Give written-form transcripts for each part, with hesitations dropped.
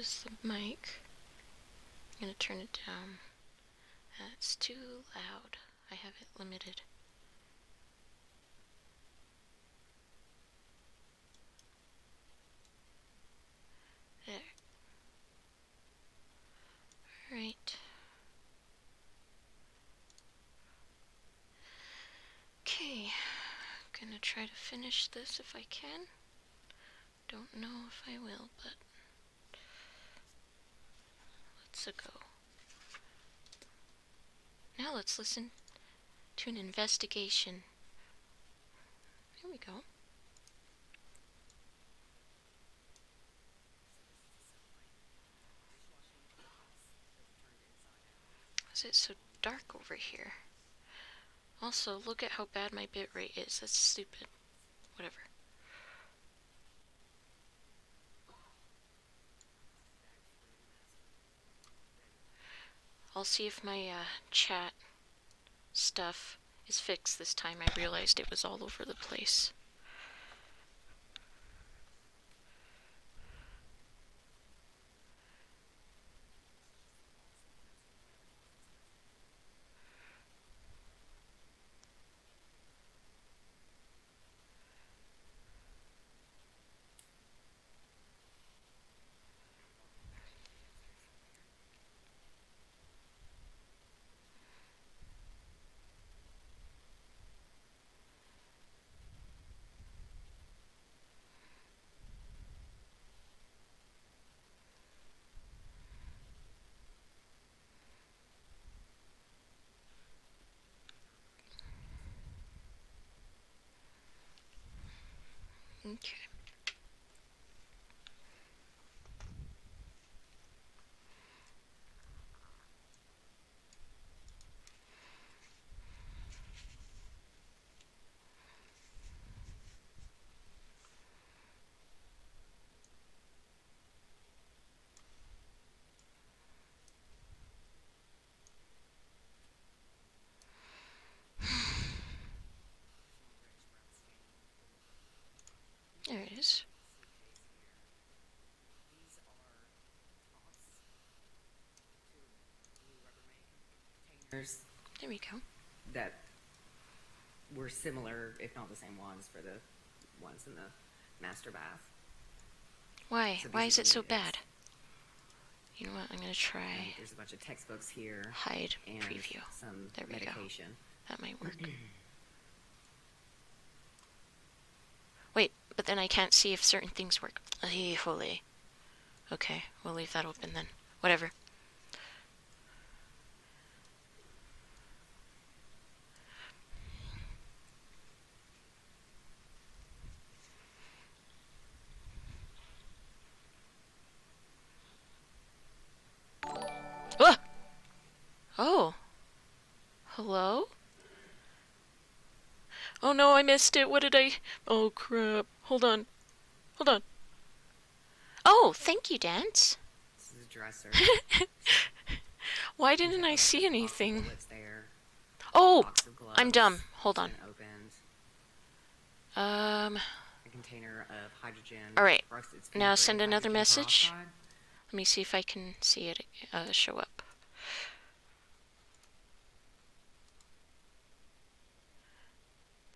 is the mic. I'm gonna turn it down. That's too loud. I have it limited. There. Alright. Okay. Gonna try to finish this if I can. Don't know if I will, but let's go. Now let's listen to an investigation. Here we go. Why is it so dark over here? Also, look at how bad my bitrate is. That's stupid. Whatever. I'll see if my chat stuff is fixed this time. I realized it was all over the place. Okay. There it is. There we go. That were similar, if not the same ones, for the ones in the master bath. Why? So Why is it so units. bad? You know what? I'm gonna try. And there's a bunch of textbooks here. Hide and preview. Some There we medication. go. That might work. Wait, but then I can't see if certain things work. Holy. Okay, we'll leave that open then. Whatever. Ah! Oh. Hello? Oh no, I missed it. What did I... Oh crap. Hold on. Hold on. Oh, thank you, Dance. This is a dresser. Why didn't I see anything? There. Oh, Gloves, I'm dumb. Hold on. A container of hydrogen. Alright, now send another message. Peroxide. Let me see if I can see it show up.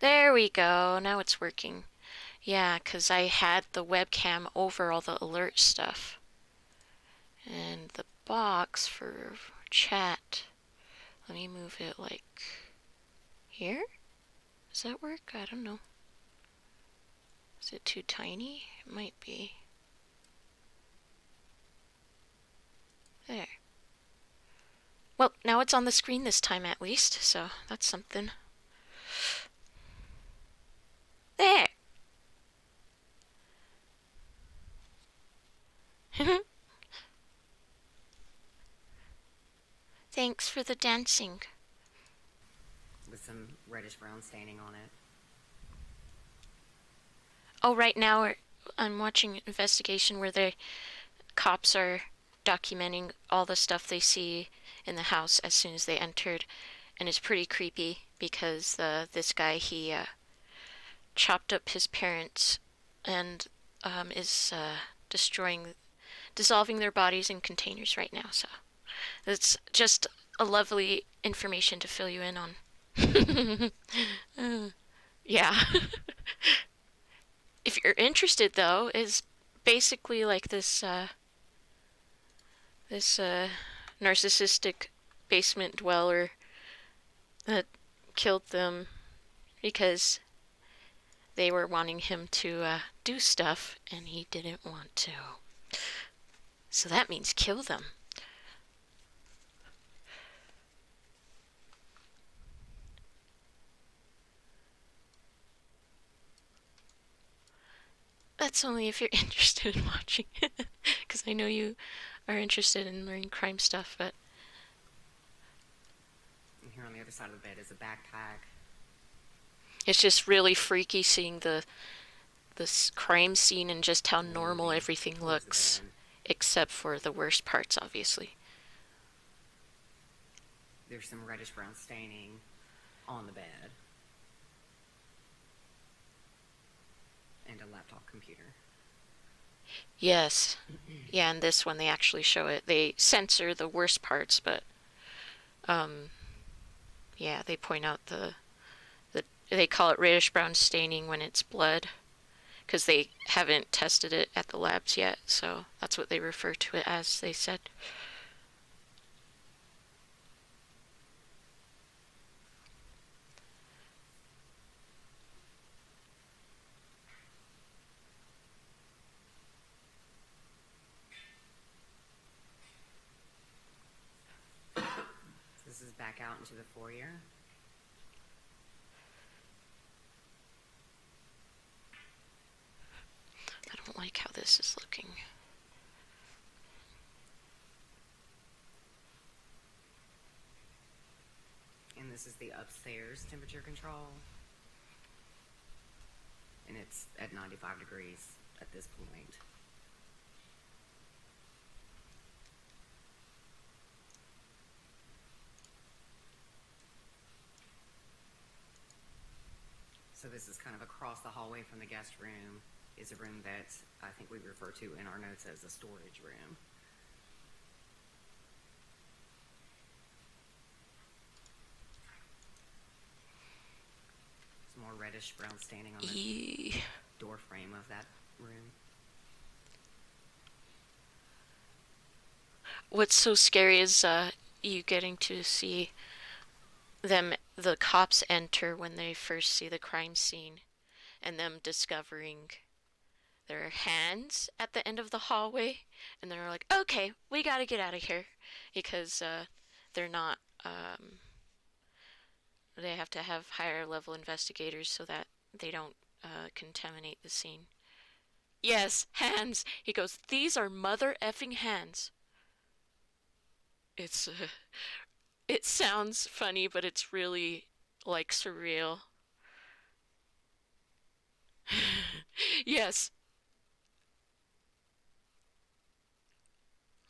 There we go. Now it's working. Yeah, because I had the webcam over all the alert stuff. And the box for chat. Let me move it like here? Does that work? I don't know. Is it too tiny? It might be. There. Well, now it's on the screen this time at least, so that's something. There! Thanks for the dancing. With some reddish brown staining on it. Oh, right now I'm watching an investigation where the cops are documenting all the stuff they see in the house as soon as they entered, and it's pretty creepy because this guy, he chopped up his parents and is destroying dissolving their bodies in containers right now. So it's just a lovely information to fill you in on. Yeah. If you're interested, though, is basically like this narcissistic basement dweller that killed them because they were wanting him to do stuff and he didn't want to. So that means kill them. That's only if you're interested in watching it, because I know you are interested in learning crime stuff, but And here on the other side of the bed is a backpack. it's just really freaky seeing this crime scene and just how And then normal moving everything towards the looks, bed, except for the worst parts, obviously. there's some reddish brown staining on the bed. And a laptop computer. Yes. Yeah, in this one they actually show it. They censor the worst parts, but um yeah, they point out the they call it reddish brown staining when it's blood because they haven't tested it at the labs yet, so that's what they refer to it as, they said. This is back out into the foyer. I don't like how this is looking. And this is the upstairs temperature control. And it's at 95 degrees at this point. So this is kind of across the hallway from the guest room is a room that I think we refer to in our notes as a storage room. Some more reddish brown staining on the door frame of that room. What's so scary is you getting to see the cops enter when they first see the crime scene, and them discovering their hands at the end of the hallway, and they're like, okay, we gotta get out of here because they're not. They have to have higher level investigators so that they don't contaminate the scene. Yes, hands. He goes, these are mother effing hands. It's it sounds funny, but it's really like surreal. Yes.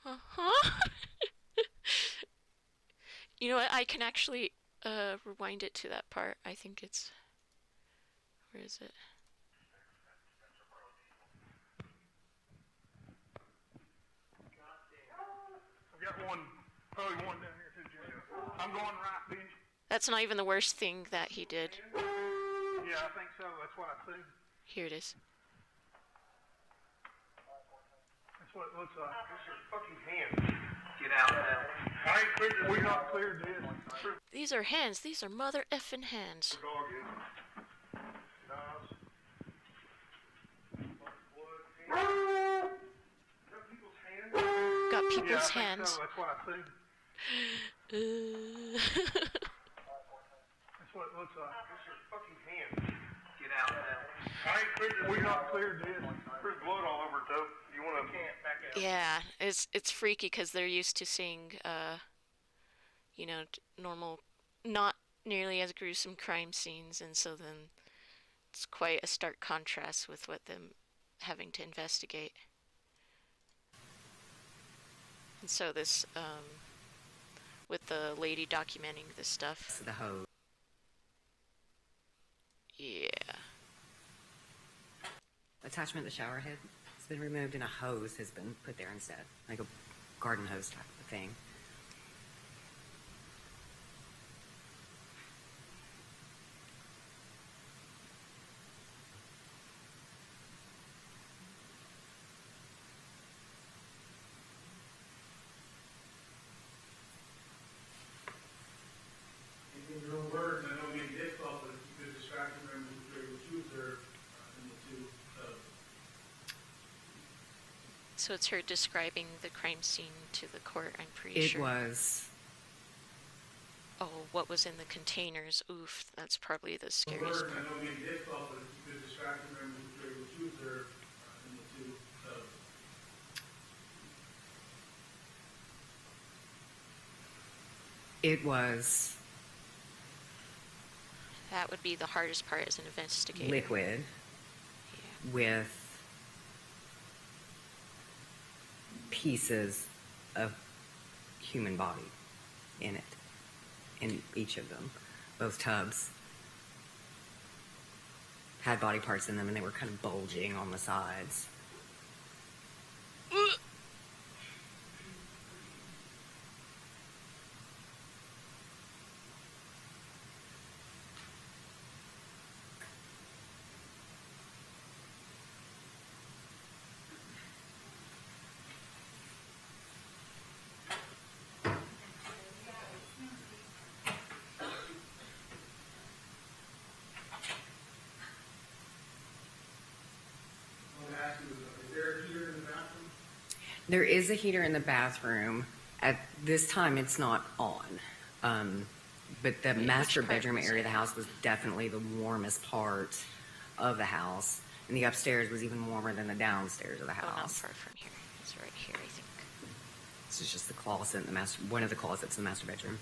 Uh-huh. You know what? I can actually rewind it to that part. I think it's, where is it? I've got one, probably one down here too, Jay. I'm going right, bitch. That's not even the worst thing that he did. Yeah, I think so. That's what I think. Here it is. That's what it looks like. That's your fucking hand. Get out now. I ain't cleared. We not cleared this. These are hands. These are mother effing hands. Dog is. Nice. Got people's hands. Got Yeah, I people's think hands. so. That's what I think. That's what it looks like. That's your fucking hand. Get out now. I ain't cleared. We not cleared this. There's blood all over it though. You want to? Can't back out. Yeah, it's freaky because they're used to seeing, you know, normal, not nearly as gruesome crime scenes, and so then it's quite a stark contrast with what them having to investigate. And so this, with the lady documenting this stuff. The hose. Yeah. Attachment, the shower head. been removed and a hose has been put there instead, like a garden hose type of thing. In your own words, I know it may be difficult, but if you could describe to them what you observed in the two tubs. So it's her describing the crime scene to the court, I'm pretty It sure. was Oh, what was in the containers? Oof, that's probably the In scariest words, I part. know it may be difficult, but if you could describe to them what you observed in the two tubs. it was That would be the hardest part as an investigator. liquid Yeah. with pieces of human body in it, in each of them. Both tubs had body parts in them, and they were kind of bulging on the sides. I want to ask you, is there a heater in the bathroom? There is a heater in the bathroom. At this time, it's not on. But the Wait, master which part bedroom was area of it? the house was definitely the warmest part of the house. And the upstairs was even warmer than the downstairs of the Oh, not house. far from here. It's right here, I think. This is just the closet in the master, one of the closets in the master bedroom.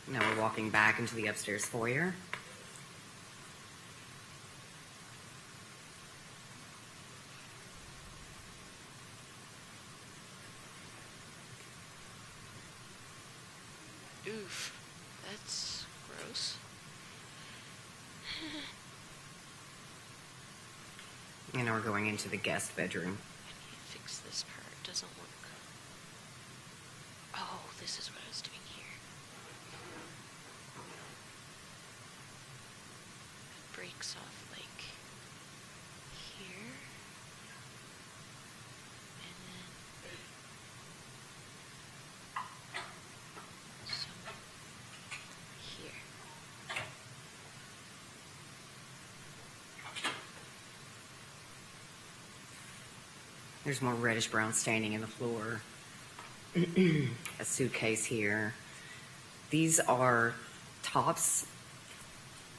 Now we're walking back into the upstairs foyer. Oof, that's gross. And now we're going into the guest bedroom. I need to fix this part. It doesn't look. Oh, this is what I was doing here. It breaks off like here. And then some here. There's more reddish brown staining in the floor. A suitcase here. These are tops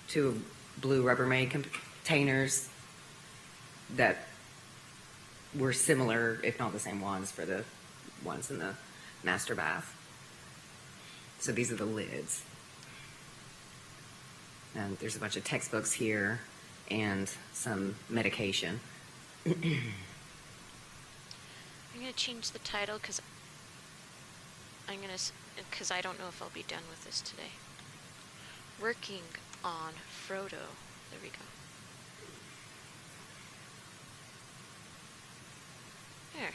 to blue Rubbermaid containers that were similar, if not the same ones, for the ones in the master bath. So these are the lids. And there's a bunch of textbooks here and some medication. I'm gonna change the title because I don't know if I'll be done with this today. Working on Frodo. There we go. There.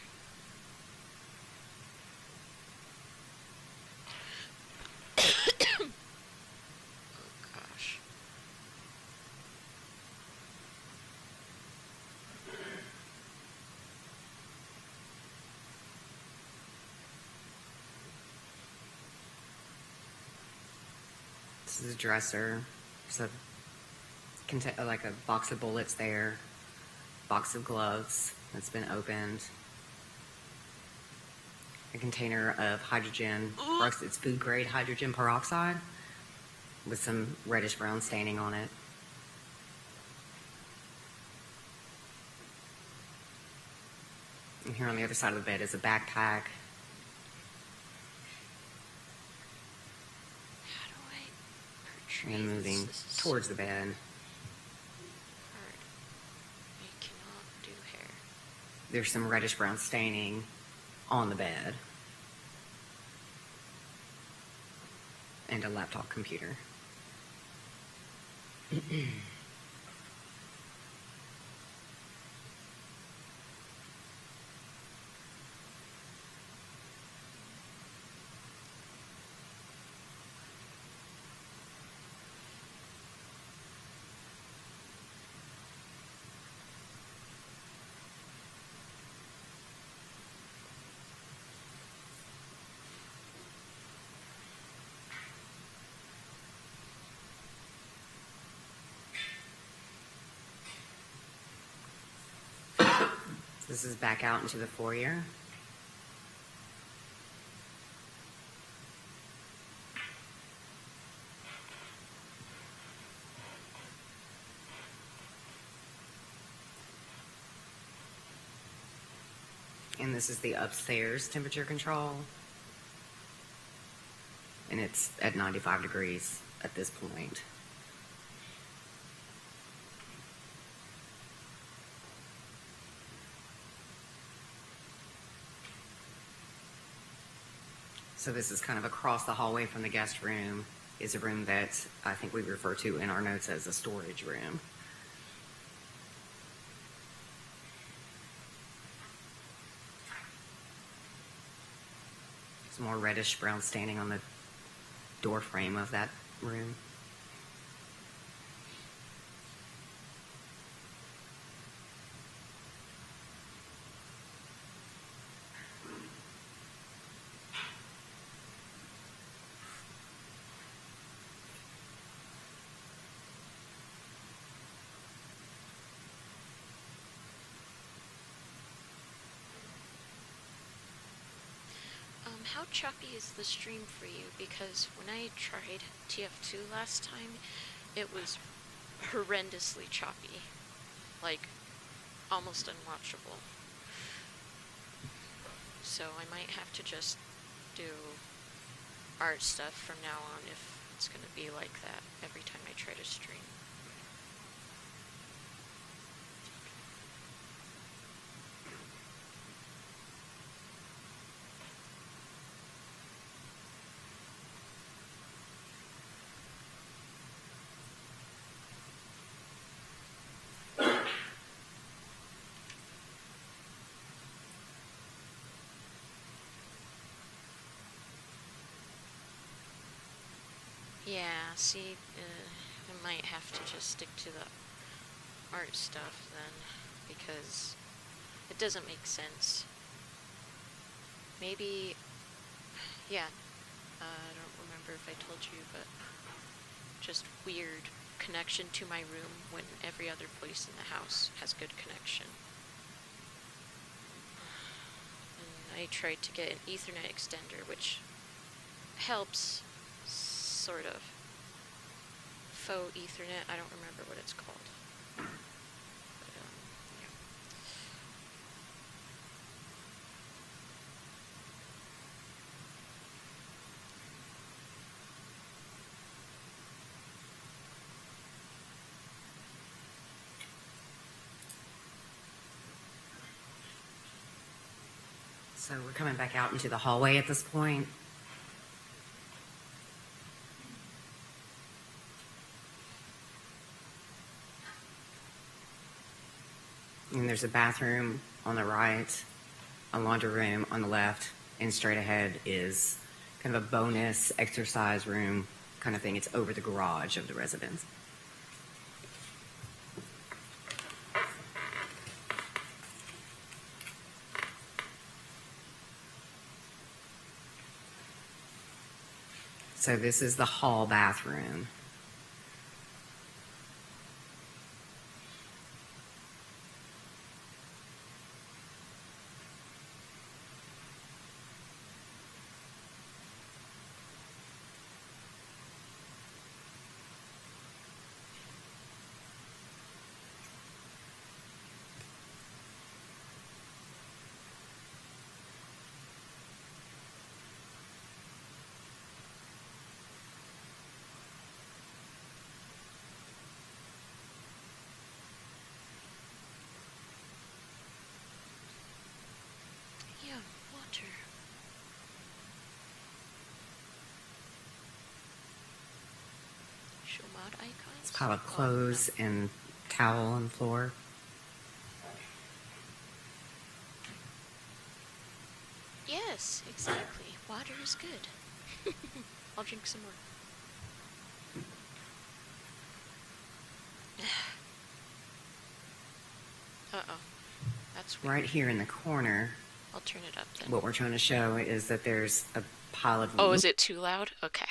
Oh gosh. This is a dresser. There's like a box of bullets there, box of gloves that's been opened, a container of hydrogen, it's food grade hydrogen peroxide with some reddish brown staining on it. And here on the other side of the bed is a backpack. How do I portray And this? moving This is towards the bed. hard. I cannot do hair. There's some reddish brown staining on the bed. and a laptop computer. This is back out into the foyer. And this is the upstairs temperature control. And it's at 95 degrees at this point. So this is kind of across the hallway from the guest room is a room that I think we refer to in our notes as a storage room. Some more reddish brown staining on the door frame of that room. How choppy is the stream for you? Because when I tried TF2 last time, it was horrendously choppy. Like, almost unwatchable. So I might have to just do art stuff from now on if it's going to be like that every time I try to stream. Yeah, see, I might have to just stick to the art stuff then, because it doesn't make sense. Maybe, yeah, I don't remember if I told you, but just weird connection to my room when every other place in the house has good connection. And I tried to get an Ethernet extender, which helps, sort of. Faux Ethernet, I don't remember what it's called. But, yeah. So we're coming back out into the hallway at this point. And there's a bathroom on the right, a laundry room on the left, and straight ahead is kind of a bonus exercise room kind of thing. It's over the garage of the residence. So this is the hall bathroom. cloud icons? It's a pile of Oh, no. clothes and towel on the floor. Yes, exactly. Water is good. I'll drink some more. Uh-oh. That's weird. Right here in the corner, I'll turn it up then. what we're trying to show is that there's a pile of... Oh, is it too loud? Okay.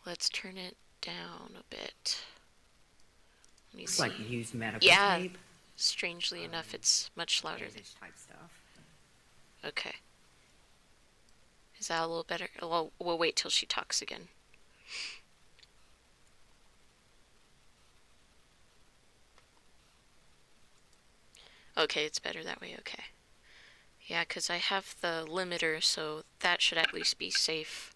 Let's turn it down a bit. Let me It's see. like used medical Yeah. tape. Strangely enough, it's much louder than... Bandage type stuff. Okay. Is that a little better? Well, we'll wait till she talks again. Okay, it's better that way. Okay. Yeah, because I have the limiter, so that should at least be safe.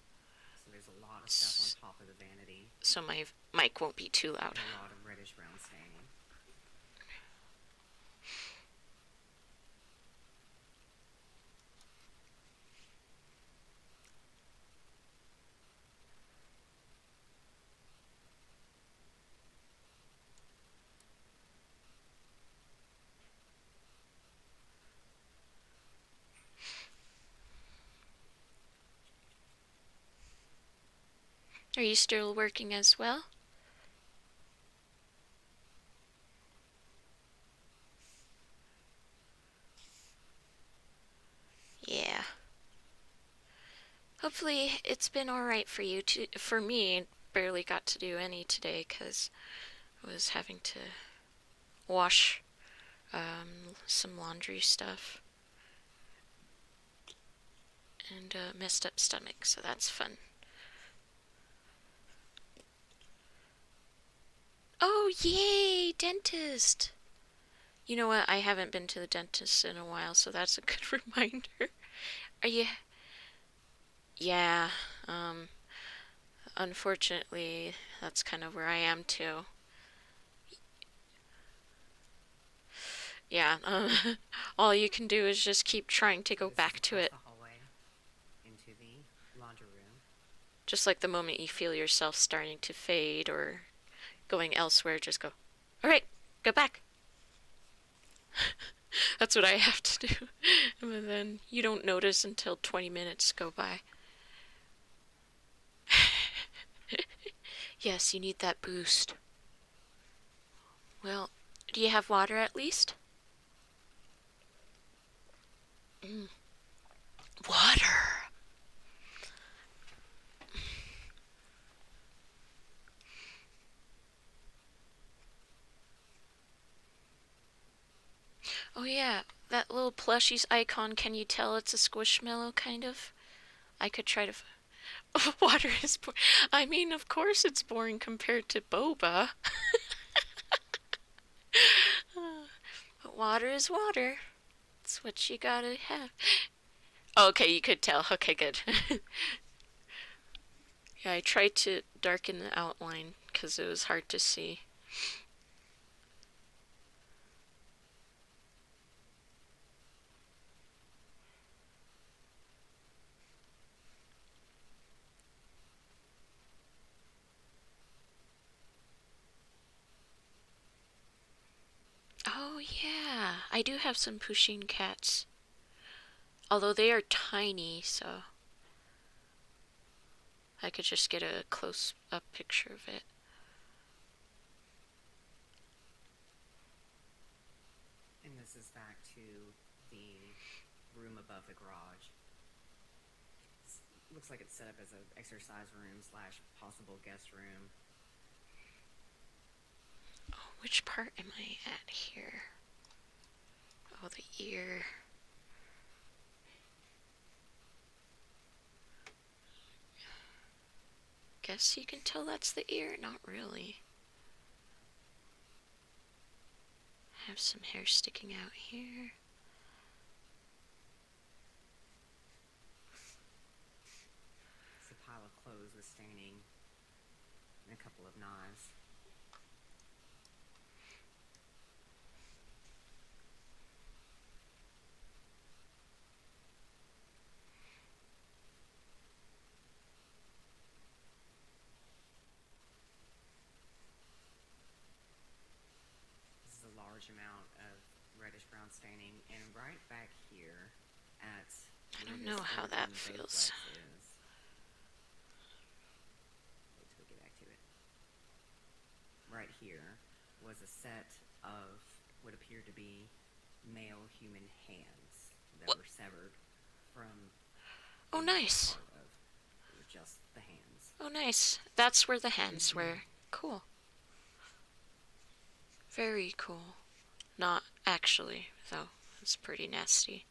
So there's a lot of stuff on top of the vanity. So my mic won't be too loud. A lot of reddish brown staining. Are you still working as well? Yeah. Hopefully it's been alright for you. For me, barely got to do any today because I was having to wash some laundry stuff and messed up stomach, so that's fun. Oh, yay, dentist! You know what? I haven't been to the dentist in a while, so that's a good reminder. Are you? Yeah, unfortunately, that's kind of where I am too. Yeah, all you can do is just keep trying to go back to it. The hallway into the laundry room. Just like the moment you feel yourself starting to fade or going elsewhere, just go, all right, go back. That's what I have to do. And then you don't notice until 20 minutes go by. Yes, you need that boost. Well, do you have water at least? Mm. Water! Oh yeah, that little plushies icon, can you tell it's a squishmallow kind of? I could try to... Water is boring. I mean, of course it's boring compared to boba. But water is water. It's what you gotta have. Okay, you could tell. Okay, good. Yeah, I tried to darken the outline because it was hard to see. Oh yeah, I do have some Pusheen cats. Although they are tiny, so I could just get a close-up picture of it. And this is back to the room above the garage. Looks like it's set up as an exercise room slash possible guest room. Oh, which part am I at here? Oh, the ear. Guess you can tell that's the ear. Not really. Have some hair sticking out here. It's a pile of clothes with staining and a couple of knives. I where don't this know how organ that feels. Bowflex is. Wait till we get back to it. Right here was a set of what appeared to be male human hands that What? were severed from Oh, the middle nice. part of. It was just the hands. Oh, nice. That's where the hands were. Cool. Very cool. Not actually, though. It's pretty nasty.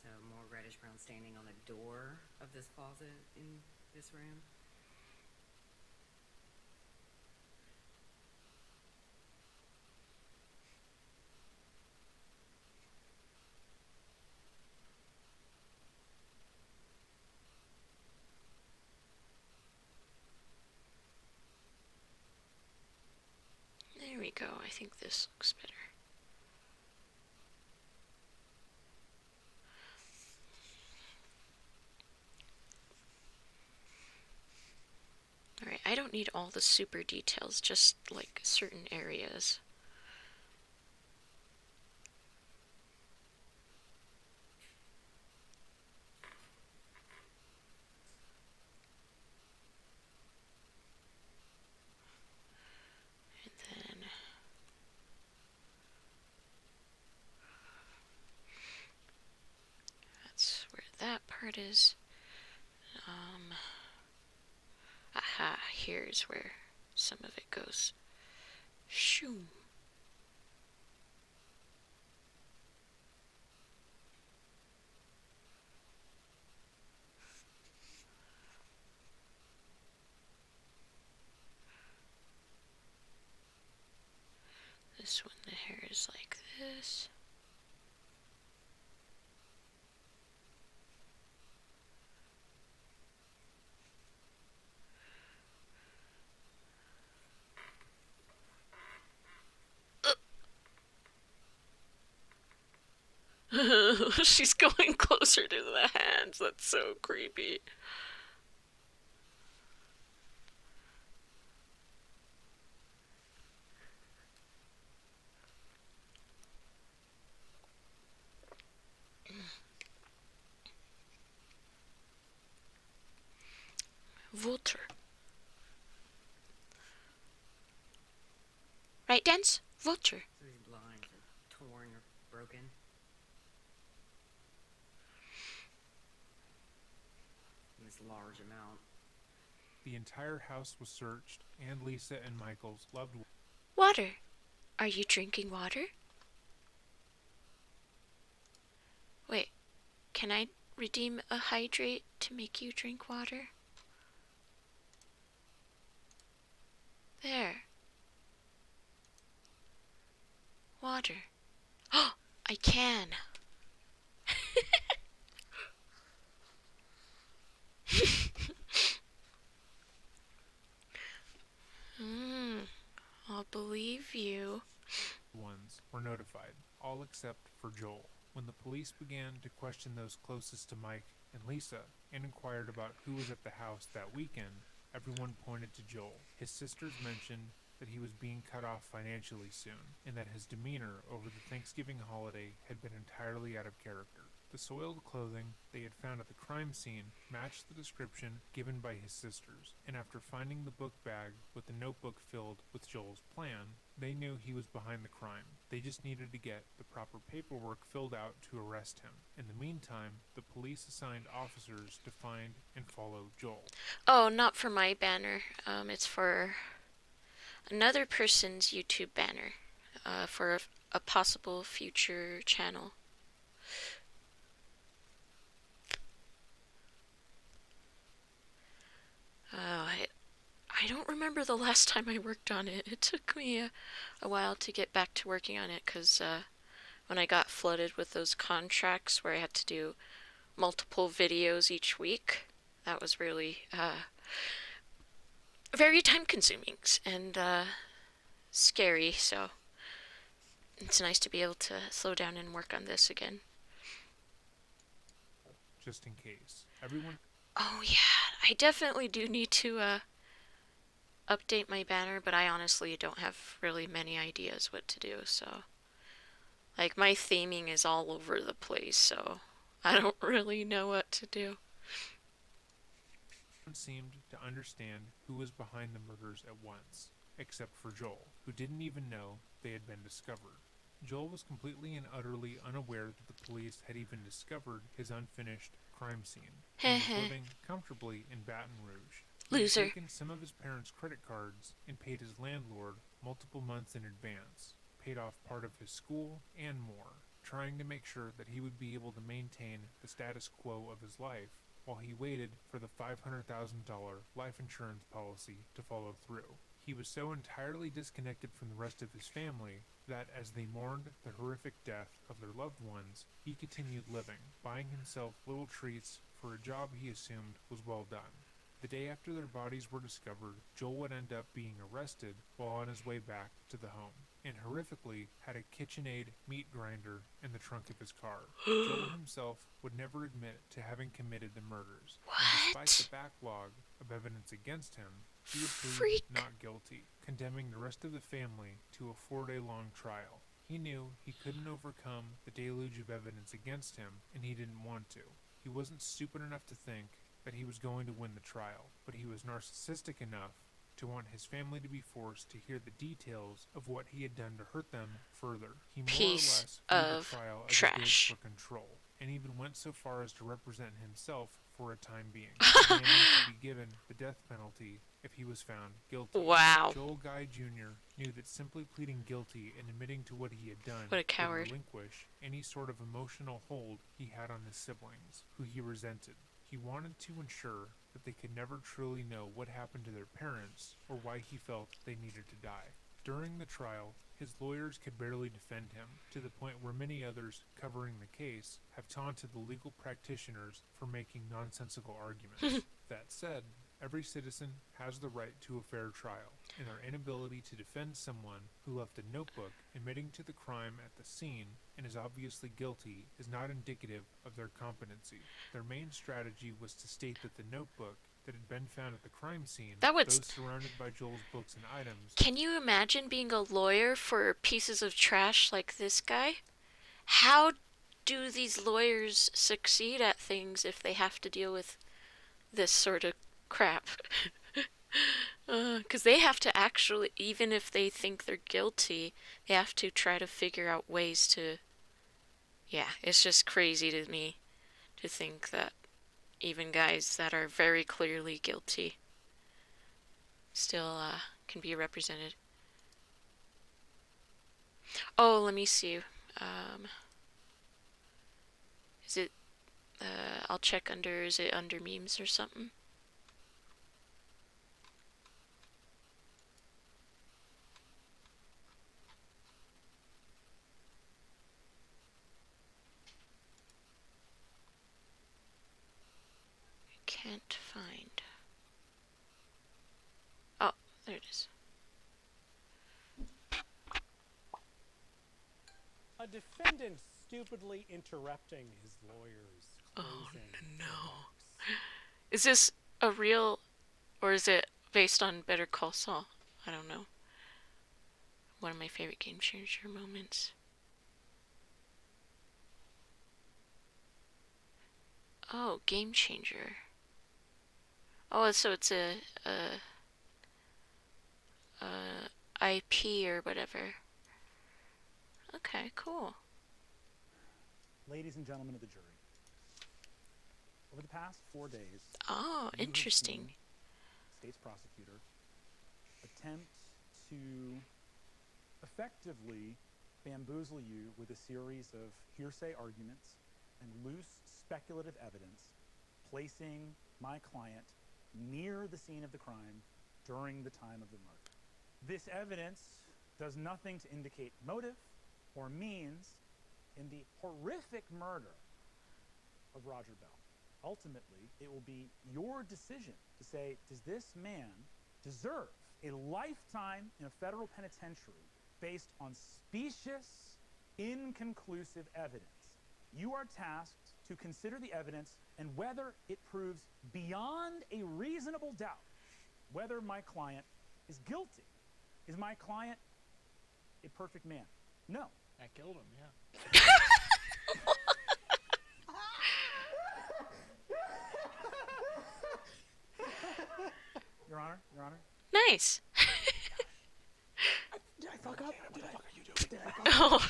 So more reddish brown staining on the door of this closet in this room. There we go. I think this looks better. Alright, I don't need all the super details, just like certain areas. And then that's where that part is. Aha, here's where some of it goes. Shoo. This one, the hair is like this. She's going closer to the hands. That's so creepy. Vulture. Right, Dance? Vulture. So these lines are torn or broken. In this large amount. The entire house was searched, and Lisa and Michael's loved ones. Water. Are you drinking water? Wait, can I redeem a hydrate to make you drink water? There. Water. Oh, I can. I'll believe you. Ones were notified, all except for Joel. When the police began to question those closest to Mike and Lisa and inquired about who was at the house that weekend, everyone pointed to Joel. His sisters mentioned that he was being cut off financially soon, and that his demeanor over the Thanksgiving holiday had been entirely out of character. The soiled clothing they had found at the crime scene matched the description given by his sisters, and after finding the book bag with the notebook filled with Joel's plan, they knew he was behind the crime. They just needed to get the proper paperwork filled out to arrest him. In the meantime, the police assigned officers to find and follow Joel. Oh, not for my banner. It's for another person's YouTube banner. For a possible future channel. I don't remember the last time I worked on it. It took me a while to get back to working on it because when I got flooded with those contracts where I had to do multiple videos each week, that was really very time consuming and scary, so it's nice to be able to slow down and work on this again. just in case. Everyone Oh yeah, I definitely do need to update my banner, but I honestly don't have really many ideas what to do, so like my theming is all over the place, so I don't really know what to do. seemed to understand who was behind the murders at once, except for Joel, who didn't even know they had been discovered. Joel was completely and utterly unaware that the police had even discovered his unfinished crime scene, and was Heh. living comfortably in Baton Rouge. He had Loser. taken some of his parents' credit cards and paid his landlord multiple months in advance, paid off part of his school, and more, trying to make sure that he would be able to maintain the status quo of his life while he waited for the $500,000 life insurance policy to follow through. He was so entirely disconnected from the rest of his family that as they mourned the horrific death of their loved ones, he continued living, buying himself little treats for a job he assumed was well done. The day after their bodies were discovered, Joel would end up being arrested while on his way back to the home, and horrifically had a KitchenAid meat grinder in the trunk of his car. Joel himself would never admit to having committed the murders, and despite the What? backlog of evidence against him, he would plead Freak. not guilty, condemning the rest of the family to a 4-day long trial. He knew he couldn't overcome the deluge of evidence against him, and he didn't want to. He wasn't stupid enough to think that he was going to win the trial, but he was narcissistic enough to want his family to be forced to hear the details of what he had done to hurt them further. He more or Piece less viewed the of trial as a bid for trash. control, and even went so far as to represent himself for a time being, demanding to be given the death penalty if he was found guilty. Wow. Joel Guy Jr. knew that simply pleading guilty and admitting to what he had done What a would coward. relinquish any sort of emotional hold he had on his siblings, who he resented. He wanted to ensure that they could never truly know what happened to their parents or why he felt they needed to die. During the trial, his lawyers could barely defend him, to the point where many others covering the case have taunted the legal practitioners for making nonsensical arguments. That said, every citizen has the right to a fair trial, and their inability to defend someone who left a notebook admitting to the crime at the scene and is obviously guilty is not indicative of their competency. Their main strategy was to state that the notebook that had been found at the crime scene, That would. those surrounded by Joel's books and items, Can you imagine being a lawyer for pieces of trash like this guy? How do these lawyers succeed at things if they have to deal with this sort of crap? Because they have to actually, even if they think they're guilty, they have to try to figure out ways to. Yeah, it's just crazy to me to think that even guys that are very clearly guilty still can be represented. Oh, let me see. Um, is it? I'll check under. Is it under memes or something? Can't find. Oh, there it is. A defendant stupidly interrupting his lawyer's Oh closing no. remarks. Is this a real, or is it based on Better Call Saul? I don't know. One of my favorite game changer moments. Oh, game changer. Oh, so it's a IP or whatever. Okay, cool. Ladies and gentlemen of the jury, over the past 4 days, Oh, you have interesting. seen state's prosecutor attempt to effectively bamboozle you with a series of hearsay arguments and loose speculative evidence, placing my client near the scene of the crime during the time of the murder. This evidence does nothing to indicate motive or means in the horrific murder of Roger Bell, ultimately, it will be your decision to say, does this man deserve a lifetime in a federal penitentiary based on specious, inconclusive evidence? You are tasked to consider the evidence and whether it proves beyond a reasonable doubt whether my client is guilty. Is my client a perfect man? No. That killed him, yeah. Your Honor, Nice. Did I fuck up? What the fuck are you doing? Oh.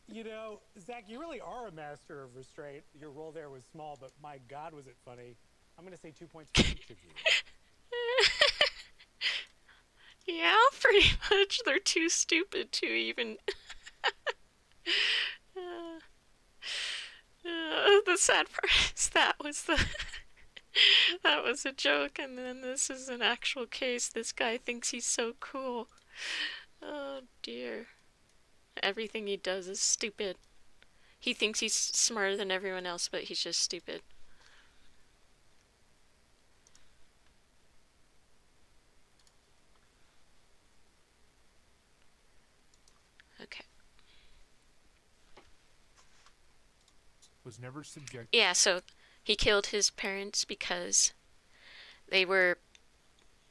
You know, Zach, you really are a master of restraint. Your role there was small, but my God, was it funny. I'm going to say 2 points for each of you. Yeah, pretty much. They're too stupid to even. The sad part is that was a joke, and then this is an actual case. This guy thinks he's so cool. Oh dear. Everything he does is stupid. He thinks he's smarter than everyone else, but he's just stupid. Okay. Was never subjected. Yeah, so he killed his parents because they were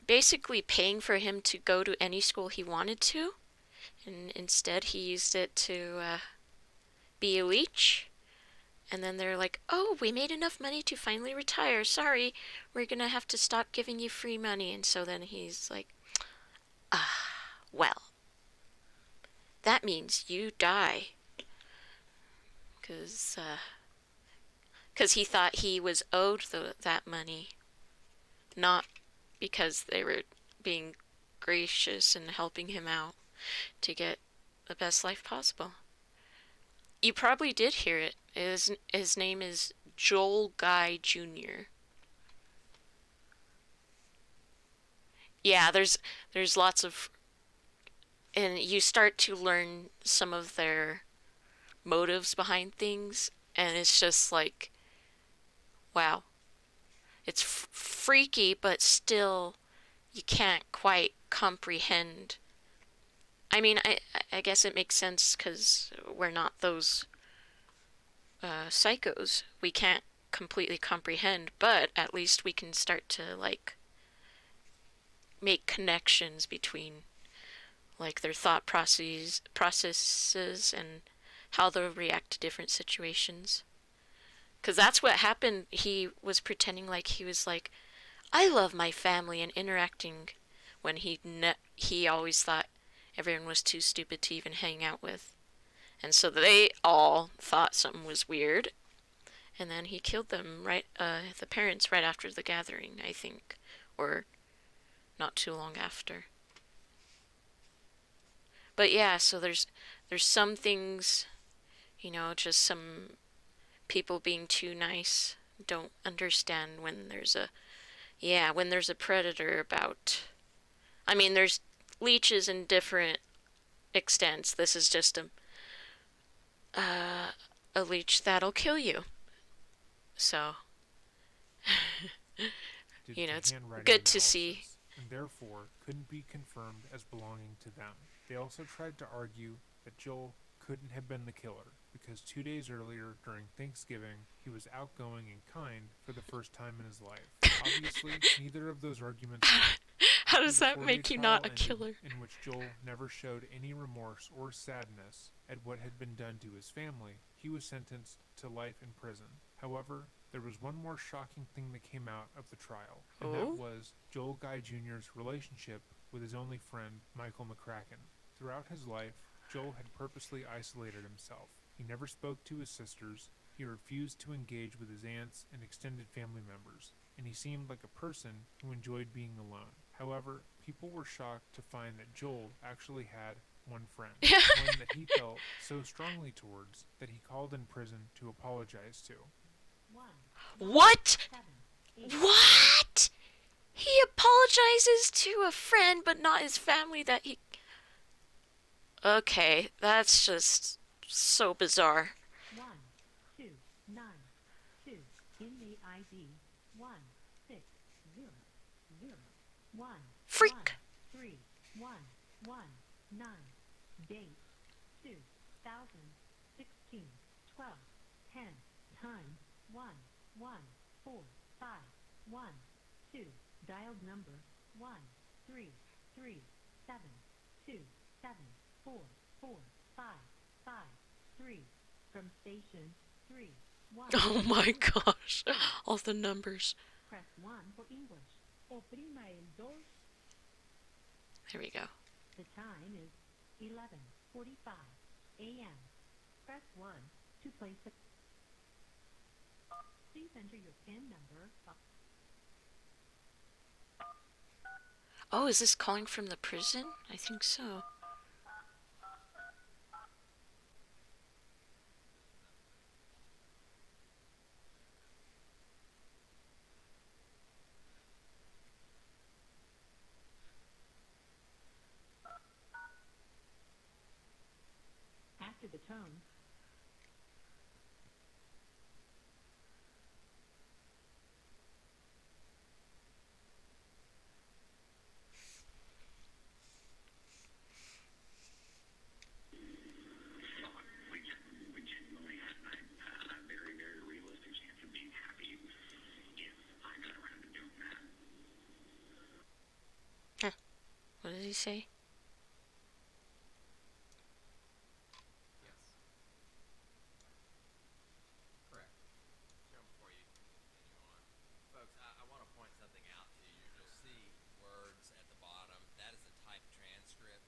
basically paying for him to go to any school he wanted to, and instead he used it to be a leech. And then they're like, oh, we made enough money to finally retire. Sorry, we're gonna have to stop giving you free money. And so then he's like, well, that means you die. Because he thought he was owed that money. Not because they were being gracious and helping him out to get the best life possible. You probably did hear it. His name is Joel Guy Jr. Yeah, there's lots of, and you start to learn some of their motives behind things, and it's just like, wow. It's freaky, but still you can't quite comprehend. I mean, I guess it makes sense because we're not those psychos. We can't completely comprehend, but at least we can start to like make connections between like their thought processes and how they'll react to different situations. Because that's what happened. He was pretending like he was like, I love my family and interacting when he always thought everyone was too stupid to even hang out with. And so they all thought something was weird. And then he killed them the parents right after the gathering, I think. Or not too long after. But yeah, so there's some things, just some people being too nice don't understand when there's a predator about. I mean, there's leeches in different extents. This is just a leech that'll kill you. So, it's good to see. And therefore couldn't be confirmed as belonging to them. They also tried to argue that Joel couldn't have been the killer because 2 days earlier during Thanksgiving he was outgoing and kind for the first time in his life. Obviously, neither of those arguments. How does that make you not a killer? In which Joel never showed any remorse or sadness at what had been done to his family, he was sentenced to life in prison. However, there was one more shocking thing that came out of the trial, and that was Joel Guy Jr.'s relationship with his only friend, Michael McCracken. Throughout his life, Joel had purposely isolated himself. He never spoke to his sisters, he refused to engage with his aunts and extended family members, and he seemed like a person who enjoyed being alone. However, people were shocked to find that Joel actually had one friend, one that he felt so strongly towards that he called in prison to apologize to. What? What? He apologizes to a friend, but not his family that he... Okay, that's just so bizarre. Freak! 3 1 1 9. Date 2016 12 10. Time 1 1 4 5 1 2. Dialed number 1 3 3 7 2 7 4 4 5 5 3. From station 3 1. Oh my gosh. All the numbers. Press 1 for English. Oprima el 2. There we go. The time is 11:45 a.m. Press 1 to place a... Please enter your PIN number. Oh, is this calling from the prison? I think so. After the tone, Huh. What did he say? Yes. Correct. Joe, before you continue on, folks, I want to point something out to you. You'll see words at the bottom. That is a typed transcript.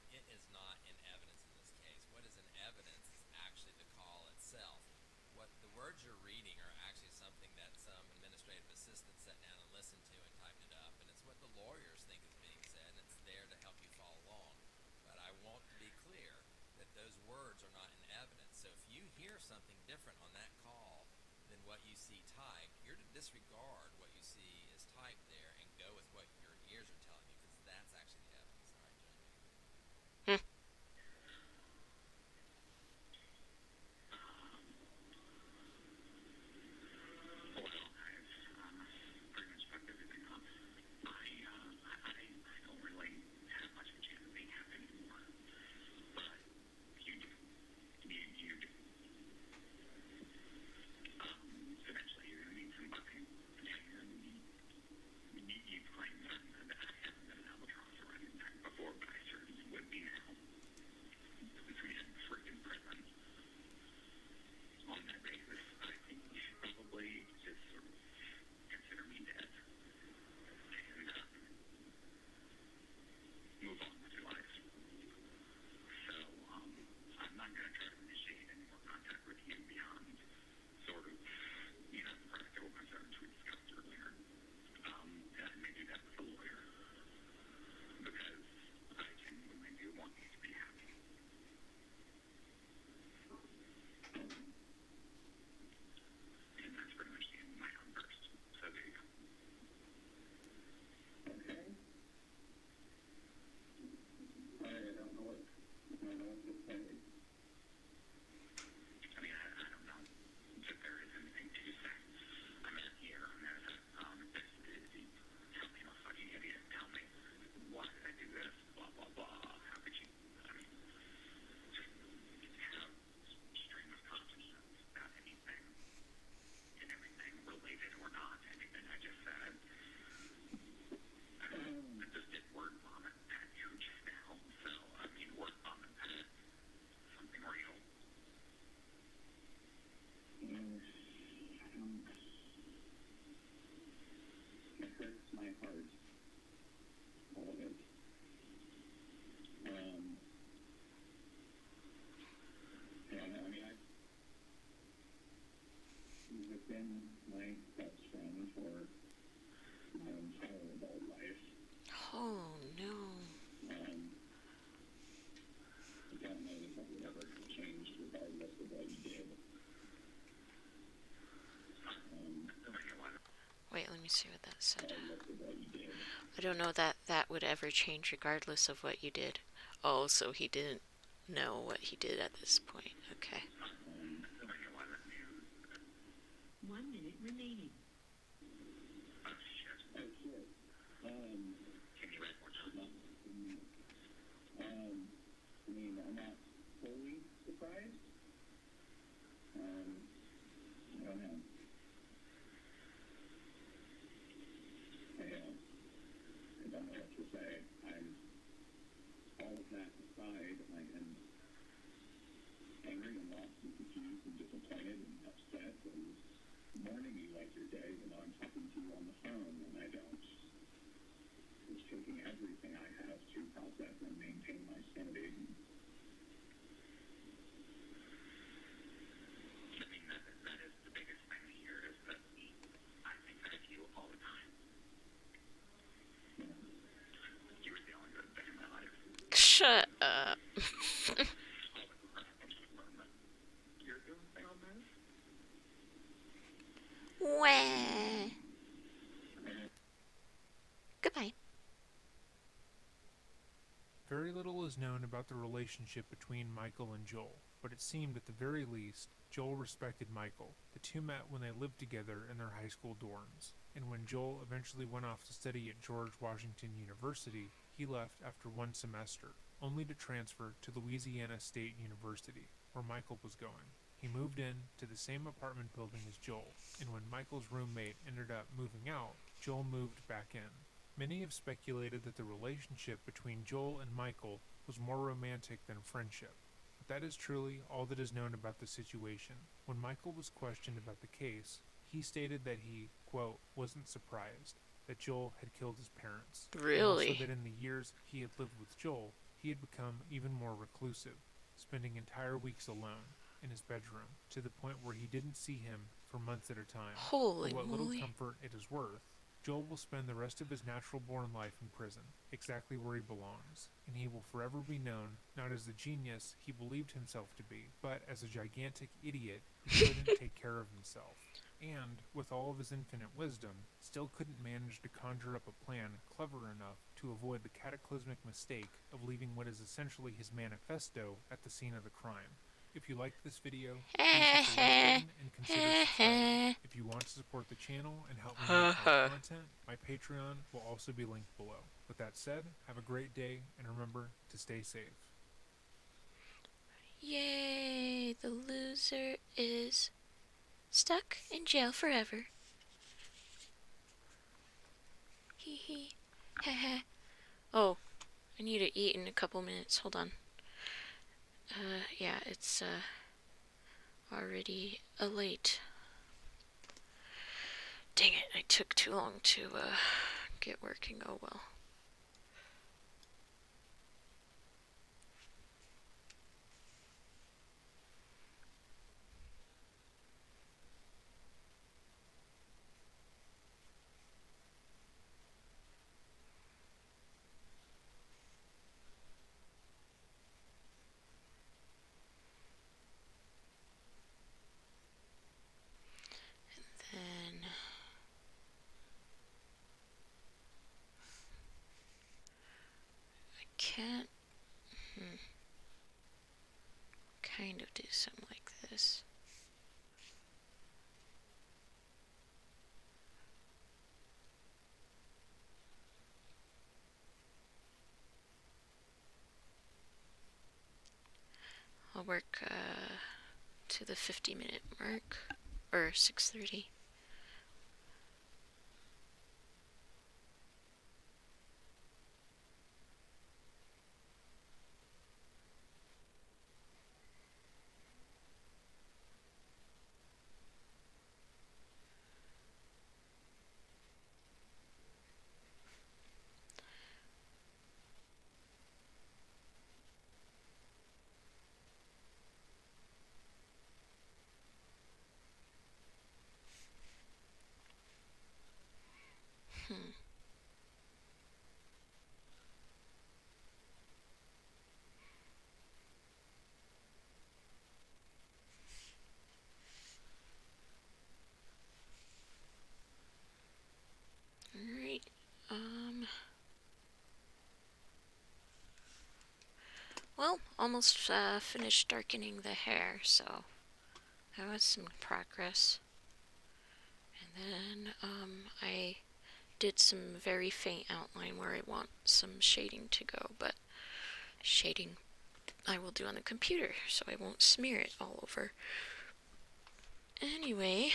It is not in evidence in this case. What is in evidence is actually the call itself. What the words you're reading are actually something that some administrative assistant sat down and listened to and typed it up, and it's what the lawyers think is being said, and it's there to help you follow along. But I want to be clear that those words are not in evidence. So if you hear something different on that call than what you see typed, you're to disregard what you see is typed there and go with what your ears are telling you, because that's actually the evidence. All right, Jamie. Hmm. Oh no. Wait, let me see what that said. I don't know that that would ever change regardless of what you did. Oh, so he didn't know what he did at this point. Okay. 1 minute remaining. that aside, I am angry and lost and confused and disappointed and upset and mourning you like your day. You know, I'm talking to you on the phone and I don't. It's taking everything I have to process and maintain my sanity. I mean, that is the biggest thing here is that I think of you all the time. You were the only good thing in my life. Shut up. You're doing the thing on this? Wah. Goodbye. Very little is known about the relationship between Michael and Joel, but it seemed at the very least Joel respected Michael. The two met when they lived together in their high school dorms, and when Joel eventually went off to study at George Washington University, he left after one semester, only to transfer to Louisiana State University, where Michael was going. He moved in to the same apartment building as Joel, and when Michael's roommate ended up moving out, Joel moved back in. Many have speculated that the relationship between Joel and Michael was more romantic than friendship, but that is truly all that is known about the situation. When Michael was questioned about the case, he stated that he, quote, wasn't surprised that Joel had killed his parents, and also Really? that in the years he had lived with Joel, he had become even more reclusive, spending entire weeks alone in his bedroom, to the point where he didn't see him for months at a time. Holy For what little moly. comfort it is worth, Joel will spend the rest of his natural-born life in prison, exactly where he belongs, and he will forever be known not as the genius he believed himself to be, but as a gigantic idiot who couldn't take care of himself, and, with all of his infinite wisdom, still couldn't manage to conjure up a plan clever enough to avoid the cataclysmic mistake of leaving what is essentially his manifesto at the scene of the crime. If you liked this video, please hit the like button and consider subscribing. If you want to support the channel and help me make more content, my Patreon will also be linked below. With that said, have a great day, and remember to stay safe. Yay, the loser is stuck in jail forever. Hee hee. Ha ha. Oh, I need to eat in a couple minutes. Hold on. Yeah, it's already late. Dang it, I took too long to get working. Oh well. Then I can't kind of do something like this. I'll work to the 50-minute mark, or 6:30. Alright, well, almost finished darkening the hair, so that was some progress. And then, I did some very faint outline where I want some shading to go, but shading I will do on the computer, so I won't smear it all over. Anyway,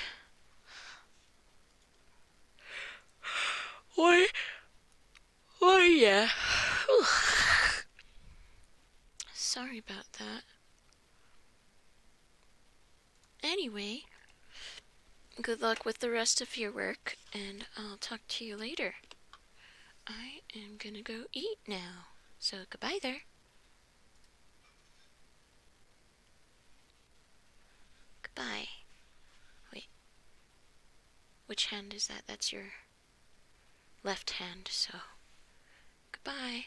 yeah. sorry about that. Anyway, good luck with the rest of your work, and I'll talk to you later. I am gonna go eat now, so goodbye there. Goodbye. Wait, which hand is that? That's your left hand, so goodbye.